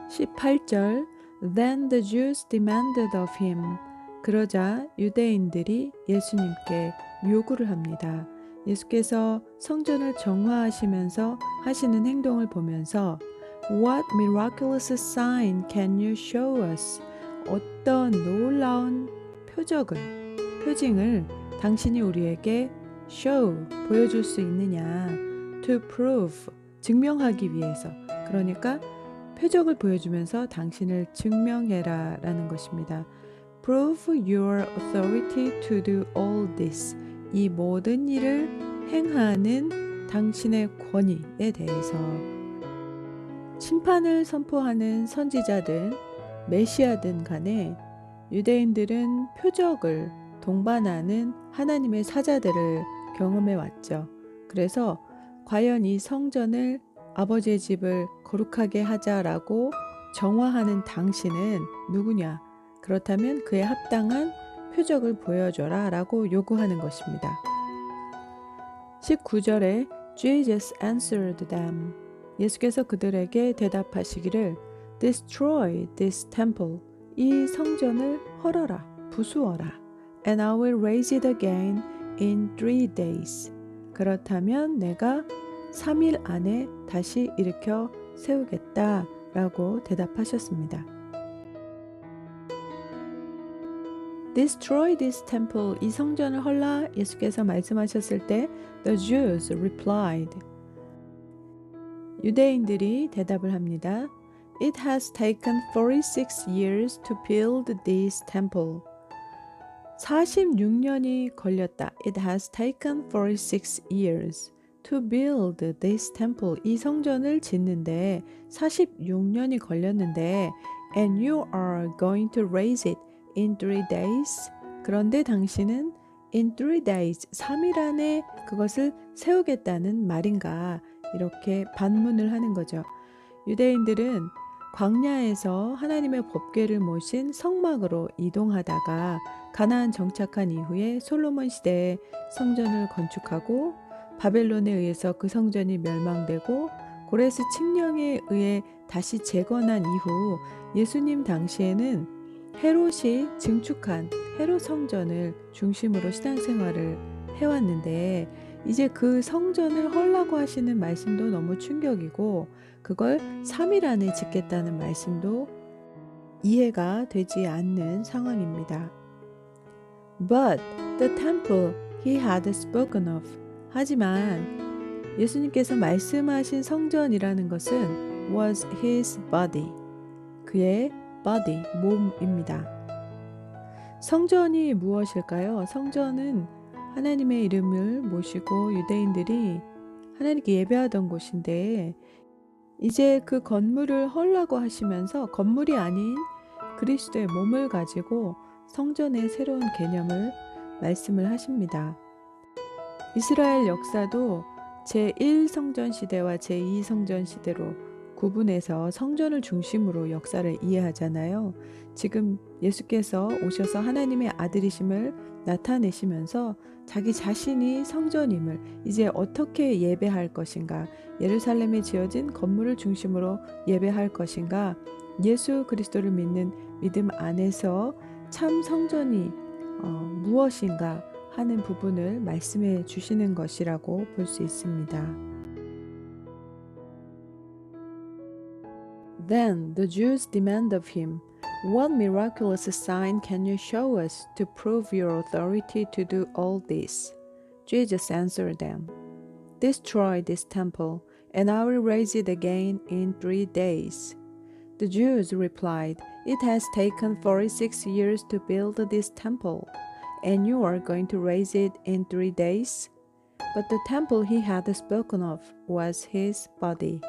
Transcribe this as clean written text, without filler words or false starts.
18절 Then the Jews demanded of him. 그러자 유대인들이 예수님께 요구를 합니다. 예수께서 성전을 정화하시면서 하시는 행동을 보면서 What miraculous sign can you show us? 어떤 놀라운 표징을 당신이 우리에게 show, 보여줄 수 있느냐? To prove, 증명하기 위해서. 그러니까 표적을 보여주면서 당신을 증명해라 라는 것입니다. Prove your authority to do all this. 이 모든 일을 행하는 당신의 권위에 대해서 심판을 선포하는 선지자든 메시아든 간에 유대인들은 표적을 동반하는 하나님의 사자들을 경험해 왔죠. 그래서 과연 이 성전을 아버지의 집을 거룩하게 하자라고 정화하는 당신은 누구냐? 그렇다면 그에 합당한 표적을 보여줘라 라고 요구하는 것입니다. 19절에 Jesus answered them. 예수께서 그들에게 대답하시기를 Destroy this temple. 이 성전을 헐어라, 부수어라. And I will raise it again in 3 days. 그렇다면 내가 3일 안에 다시 일으켜 세우겠다 라고 대답하셨습니다. Destroy this temple. 이 성전을 헐라 예수께서 말씀하셨을 때 The Jews replied. 유대인들이 대답을 합니다. It has taken 46 years to build this temple. 46년이 걸렸다. It has taken 46 years to build this temple. 이 성전을 짓는데 46년이 걸렸는데 And you are going to raise it in 3 days. 그런데 당신은 in 3 days, 3일 안에 그것을 세우겠다는 말인가? 이렇게 반문을 하는 거죠. 유대인들은 광야에서 하나님의 법궤를 모신 성막으로 이동하다가 가나안 정착한 이후에 솔로몬 시대에 성전을 건축하고 바벨론에 의해서 그 성전이 멸망되고 고레스 칙령에 의해 다시 재건한 이후 예수님 당시에는 헤롯이 증축한 헤롯 성전을 중심으로 신앙생활을 해왔는데 이제 그 성전을 헐라고 하시는 말씀도 너무 충격이고 그걸 3일 안에 짓겠다는 말씀도 이해가 되지 않는 상황입니다. But the temple he had spoken of. 하지만 예수님께서 말씀하신 성전이라는 것은 was his body. 그의 body, 몸입니다. 성전이 무엇일까요? 성전은 하나님의 이름을 모시고 유대인들이 하나님께 예배하던 곳인데 이제 그 건물을 헐라고 하시면서 건물이 아닌 그리스도의 몸을 가지고 성전의 새로운 개념을 말씀을 하십니다. 이스라엘 역사도 제1성전 시대와 제2성전 시대로 구분해서 성전을 중심으로 역사를 이해하잖아요. 지금 예수께서 오셔서 하나님의 아들이심을 나타내시면서 자기 자신이 성전임을 이제 어떻게 예배할 것인가, 예루살렘에 지어진 건물을 중심으로 예배할 것인가, 예수 그리스도를 믿는 믿음 안에서 참 성전이 무엇인가 하는 부분을 말씀해 주시는 것이라고 볼 수 있습니다. Then the Jews demand of him, What miraculous sign can you show us to prove your authority to do all this? Jesus answered them, Destroy this temple, and I will raise it again in 3 days. The Jews replied, It has taken 46 years to build this temple, and you are going to raise it in 3 days? But the temple he had spoken of was his body.